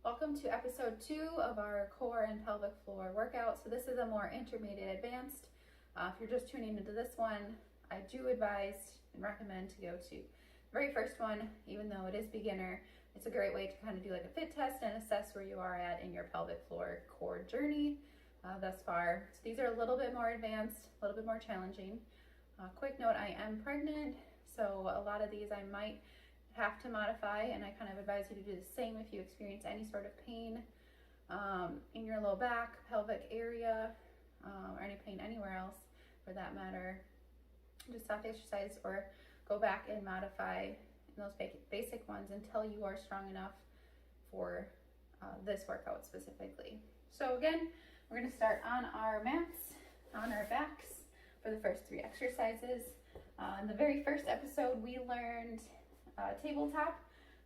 Welcome to episode 2 of our core and pelvic floor workout. So this is a more intermediate advanced. If you're just tuning into this one, I do advise and recommend to go to the very first one, even though it is beginner. It's a great way to kind of do like a fit test and assess where you are at in your pelvic floor core journey thus far. So these are a little bit more advanced, a little bit more challenging. Quick note, I am pregnant, so a lot of these I might have to modify, and I kind of advise you to do the same if you experience any sort of pain in your low back, pelvic area, or any pain anywhere else for that matter. Just stop the exercise or go back and modify those basic ones until you are strong enough for this workout specifically. So again, we're going to start on our mats, on our backs for the first 3 exercises. In the very first episode, we learned tabletop.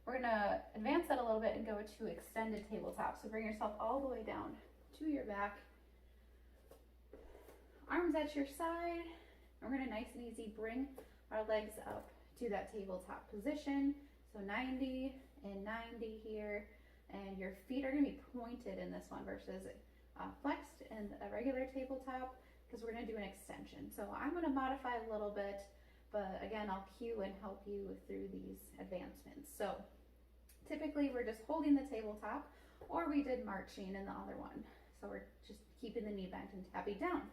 We're gonna advance that a little bit and go to extended tabletop. So bring yourself all the way down to your back, arms at your side. We're gonna nice and easy bring our legs up to that tabletop position. So 90 and 90 here, and your feet are gonna be pointed in this one versus flexed in a regular tabletop, because we're gonna do an extension. So I'm gonna modify a little bit, but again, I'll cue and help you through these advancements. So typically we're just holding the tabletop, or we did marching in the other one. So we're just keeping the knee bent and tapping down.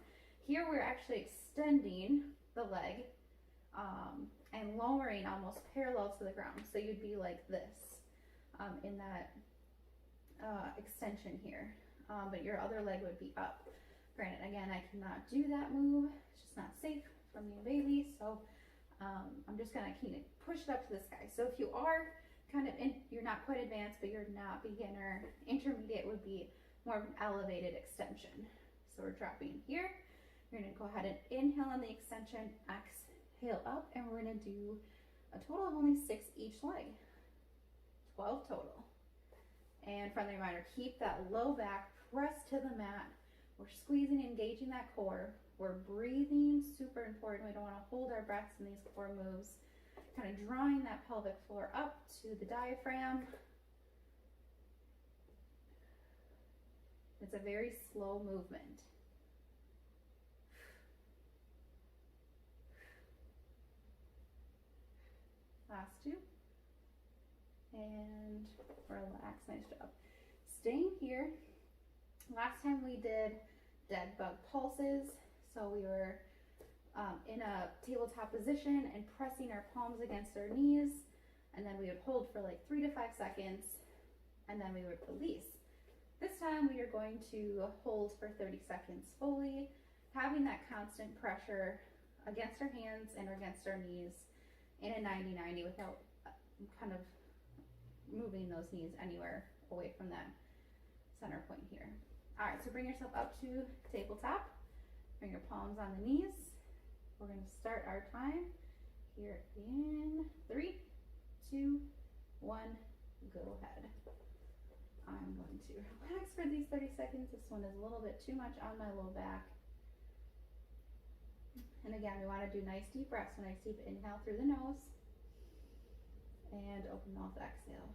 Here we're actually extending the leg and lowering almost parallel to the ground. So you'd be like this in that extension here, but your other leg would be up. Granted, again, I cannot do that move. It's just not safe for me and baby. So I'm just gonna kind of push it up to the sky. So if you are kind of you're not quite advanced, but you're not beginner, intermediate would be more of an elevated extension. So we're dropping here. You're gonna go ahead and inhale on the extension, exhale up, and we're gonna do a total of only 6 each leg, 12 total. And friendly reminder, keep that low back pressed to the mat. We're squeezing, engaging that core. We're breathing, super important. We don't want to hold our breaths in these core moves. Kind of drawing that pelvic floor up to the diaphragm. It's a very slow movement. Last 2. And relax, nice job. Staying here. Last time we did dead bug pulses. So we were in a tabletop position and pressing our palms against our knees, and then we would hold for like 3 to 5 seconds, and then we would release. This time we are going to hold for 30 seconds fully, having that constant pressure against our hands and against our knees in a 90-90 without kind of moving those knees anywhere away from that center point here. All right, so bring yourself up to tabletop. Bring your palms on the knees. We're going to start our time here in 3, 2, 1, go ahead. I'm going to relax for these 30 seconds. This one is a little bit too much on my low back. And again, we want to do nice deep breaths. So nice deep inhale through the nose and open mouth exhale.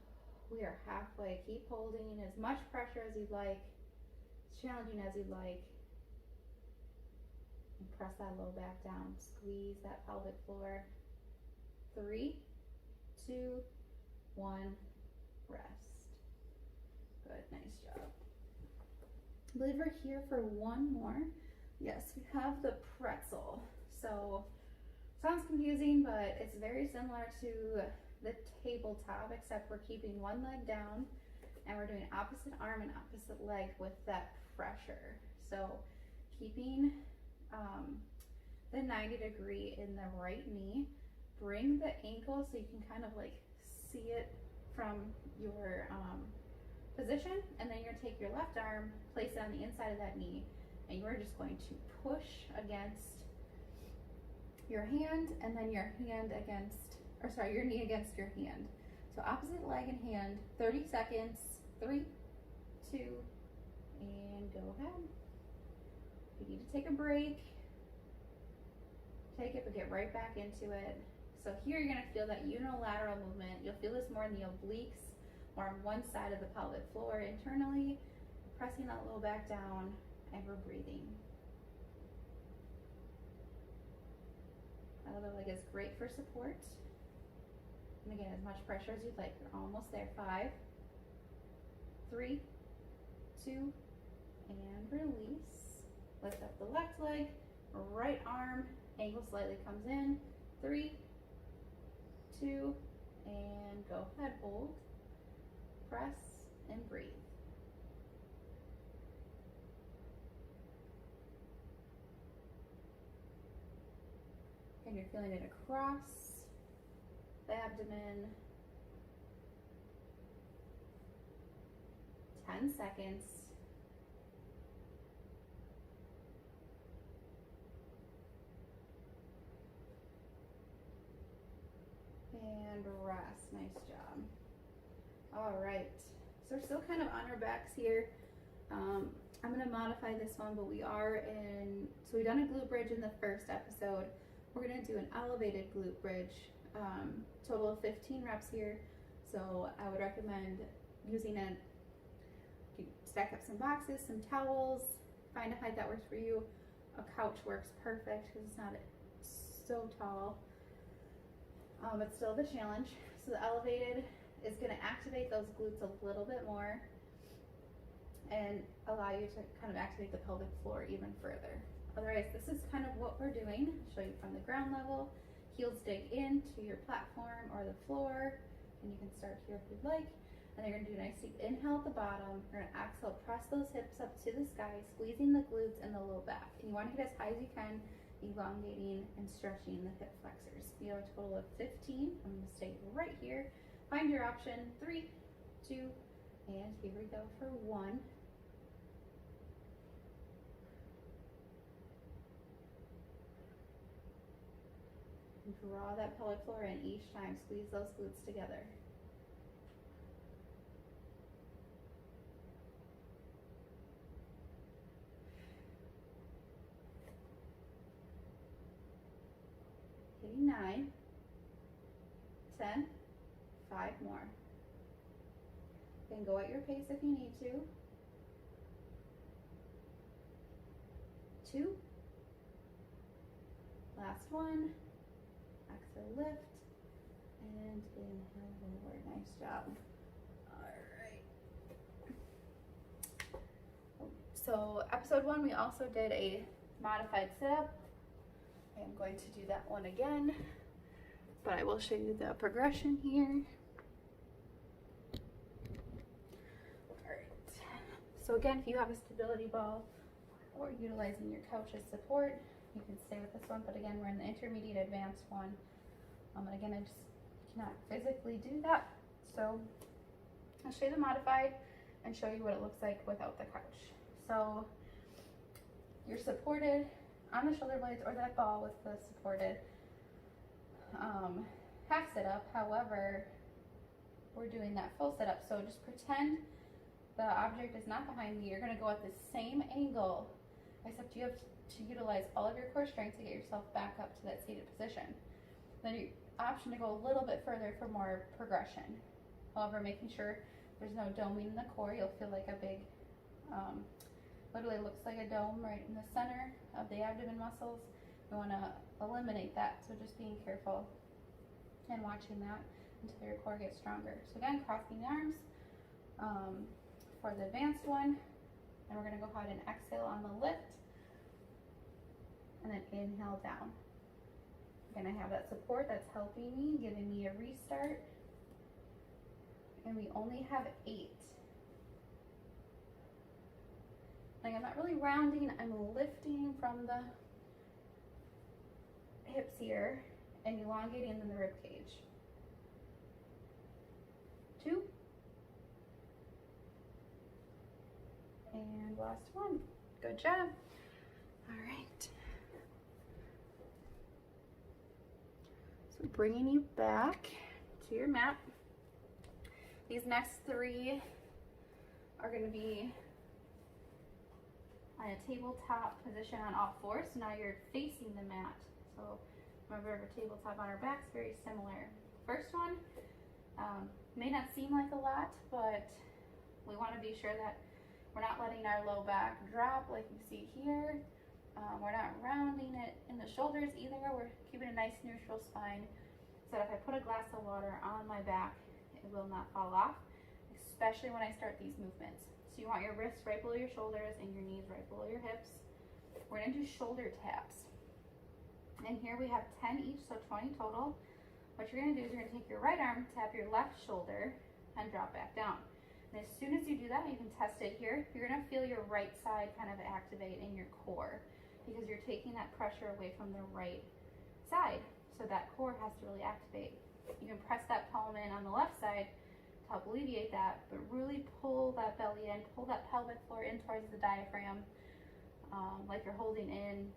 We are halfway. Keep holding as much pressure as you'd like, as challenging as you'd like. And press that low back down. Squeeze that pelvic floor. 3, 2, 1, rest. Good, nice job. I believe we're here for one more. Yes, we have the pretzel. So, sounds confusing, but it's very similar to the tabletop, except we're keeping one leg down and we're doing opposite arm and opposite leg with that pressure. So, keeping the 90 degree in the right knee. Bring the ankle so you can kind of like see it from your position, and then you're gonna take your left arm, place it on the inside of that knee, and you're just going to push against your hand, and then your hand against, or sorry, your knee against your hand. So opposite leg and hand, 30 seconds, 3, 2, and go ahead. If you need to take a break, take it, but get right back into it. So here you're gonna feel that unilateral movement. You'll feel this more in the obliques, or on one side of the pelvic floor internally, pressing that low back down, and we're breathing. That other leg is great for support. And again, as much pressure as you'd like. You're almost there. 5, 3, 2, and release. Lift up the left leg, right arm, ankle slightly comes in. 3, 2, and go ahead, hold, press, and breathe. And you're feeling it across the abdomen. 10 seconds. And rest. Nice job. All right. So we're still kind of on our backs here. I'm going to modify this one, but we are in, so we've done a glute bridge in the first episode. We're going to do an elevated glute bridge, total of 15 reps here. So I would recommend using it. You stack up some boxes, some towels, find a height that works for you. A couch works perfect because it's not so tall. It's still the challenge. So the elevated is going to activate those glutes a little bit more and allow you to kind of activate the pelvic floor even further. Otherwise, this is kind of what we're doing. I'll show you from the ground level. Heels dig into your platform or the floor, and you can start here if you'd like. And you're going to do a nice deep inhale at the bottom. You're going to exhale, press those hips up to the sky, squeezing the glutes and the low back. And you want to get as high as you can, elongating and stretching the hip flexors. You have a total of 15. I'm going to stay right here. Find your option. 3, 2, and here we go for 1. Draw that pelvic floor in each time. Squeeze those glutes together. Hitting 9, 10, 5 more. You can go at your pace if you need to. 2. Last one. Exhale, lift, and inhale, lower. Nice job. All right. So episode 1, we also did a modified sit-up. I am going to do that one again, but I will show you the progression here. All right. So again, if you have a stability ball or utilizing your couch as support, you can stay with this one, but again, we're in the intermediate advanced one. And again, I just cannot physically do that. So I'll show you the modified and show you what it looks like without the couch. So you're supported on the shoulder blades or that ball with the supported half sit up. However, we're doing that full sit up. So just pretend the object is not behind you. You're going to go at the same angle, except you have to utilize all of your core strength to get yourself back up to that seated position. Then your option to go a little bit further for more progression. However, making sure there's no doming in the core. You'll feel like a big, literally looks like a dome right in the center of the abdomen muscles. We want to eliminate that, so just being careful and watching that until your core gets stronger. So again, crossing the arms for the advanced one, and we're going to go ahead and exhale on the lift. And then inhale down. Again, I have that support that's helping me, giving me a restart. And we only have 8. Like, I'm not really rounding, I'm lifting from the hips here and elongating in the rib cage. 2. And last one. Good job. All right. Bringing you back to your mat. These next 3 are going to be on a tabletop position on all 4. So now you're facing the mat. So remember, a tabletop on our backs, very similar. First one, May not seem like a lot, but we want to be sure that we're not letting our low back drop like you see here. We're not rounding it in the shoulders either. We're keeping a nice neutral spine so that if I put a glass of water on my back, it will not fall off, especially when I start these movements. So you want your wrists right below your shoulders and your knees right below your hips. We're going to do shoulder taps. And here we have 10 each, so 20 total. What you're going to do is you're going to take your right arm, tap your left shoulder, and drop back down. And as soon as you do that, you can test it here. You're going to feel your right side kind of activate in your core because you're taking that pressure away from the right side. So that core has to really activate. You can press that palm in on the left side to help alleviate that, but really pull that belly in, pull that pelvic floor in towards the diaphragm, like you're holding in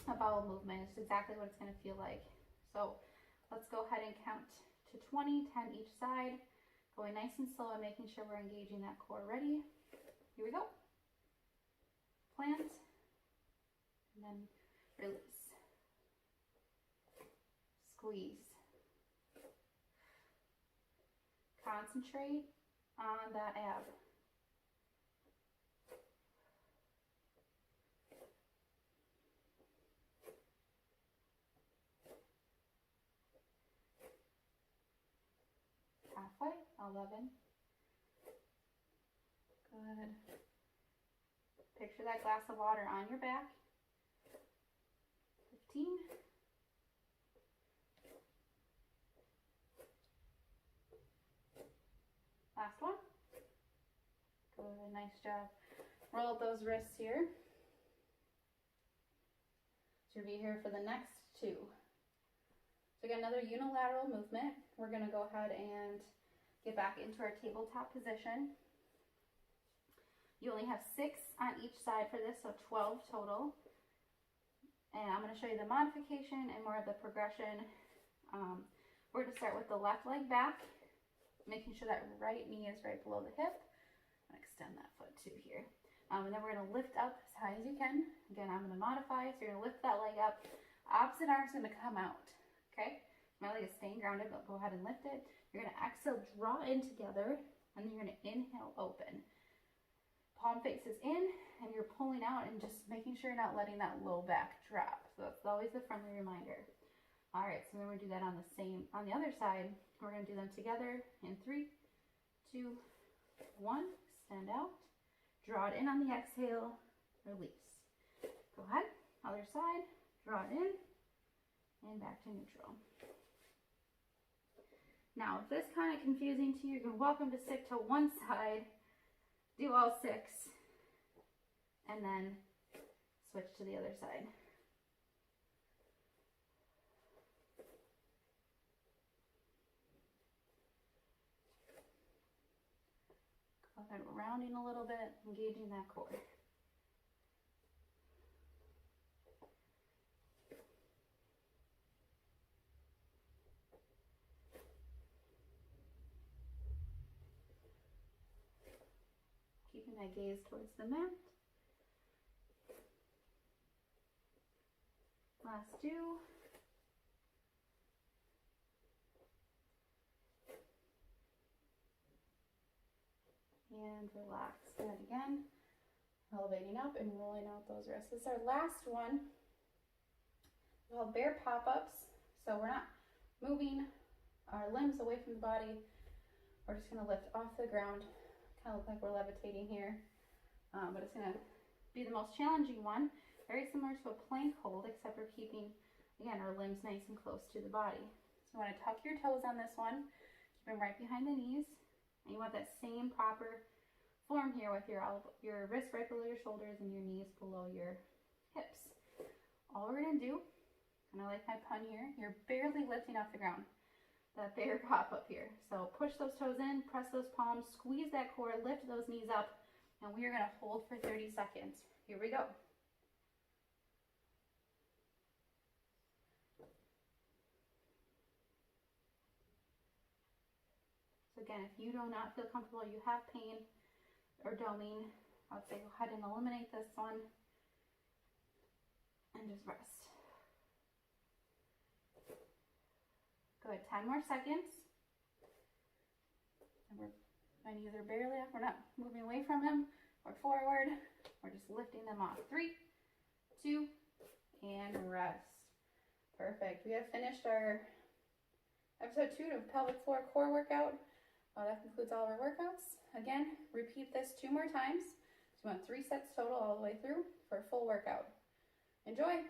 a bowel movement. It's exactly what it's going to feel like. So let's go ahead and count to 20, 10 each side, going nice and slow and making sure we're engaging that core. Ready? Here we go. Plant, and then release. Squeeze. Concentrate on that ab. Halfway, 11. Good. Picture that glass of water on your back. 15. Last one. Good, nice job. Roll up those wrists here. So you'll be here for the next two. So again, another unilateral movement. We're going to go ahead and get back into our tabletop position. You only have 6 on each side for this, so 12 total. And I'm going to show you the modification and more of the progression. We're going to start with the left leg back, making sure that right knee is right below the hip. I'm going to extend that foot too here. And then we're going to lift up as high as you can. Again, I'm going to modify, so you're going to lift that leg up. Opposite arm's going to come out. Okay, my leg is staying grounded, but go ahead and lift it. You're going to exhale, draw in together, and then you're going to inhale, open. Palm faces in, and you're pulling out and just making sure you're not letting that low back drop. So that's always the friendly reminder. All right, so then we're going to do that on the other side. We're going to do them together in 3, 2, 1. Extend out. Draw it in on the exhale. Release. Go ahead. Other side. Draw it in. And back to neutral. Now, if this is kind of confusing to you, you're welcome to stick to one side. Do all 6. And then switch to the other side. Go ahead, rounding a little bit, engaging that core. Keeping my gaze towards the mat. Last 2. And relax. Good again. Elevating up and rolling out those wrists. This is our last one. Called bear pop-ups. So we're not moving our limbs away from the body. We're just going to lift off the ground. Kind of look like we're levitating here. But it's going to be the most challenging one. Very similar to a plank hold, except we're keeping, again, our limbs nice and close to the body. So you want to tuck your toes on this one. Keep them right behind the knees. And you want that same proper form here with your wrists right below your shoulders and your knees below your hips. All we're going to do, and I like my pun here, you're barely lifting off the ground. That bear pop up here. So push those toes in, press those palms, squeeze that core, lift those knees up, and we are going to hold for 30 seconds. Here we go. So again, if you do not feel comfortable, you have pain or doming, I would say go ahead and eliminate this one and just rest. Good, 10 more seconds. My knees are barely up. We're not moving away from him or forward. We're just lifting them off. 3, 2, and rest. Perfect. We have finished our episode 2 of pelvic floor core workout. That concludes all of our workouts. Again, repeat this 2 more times. So you want 3 sets total all the way through for a full workout. Enjoy!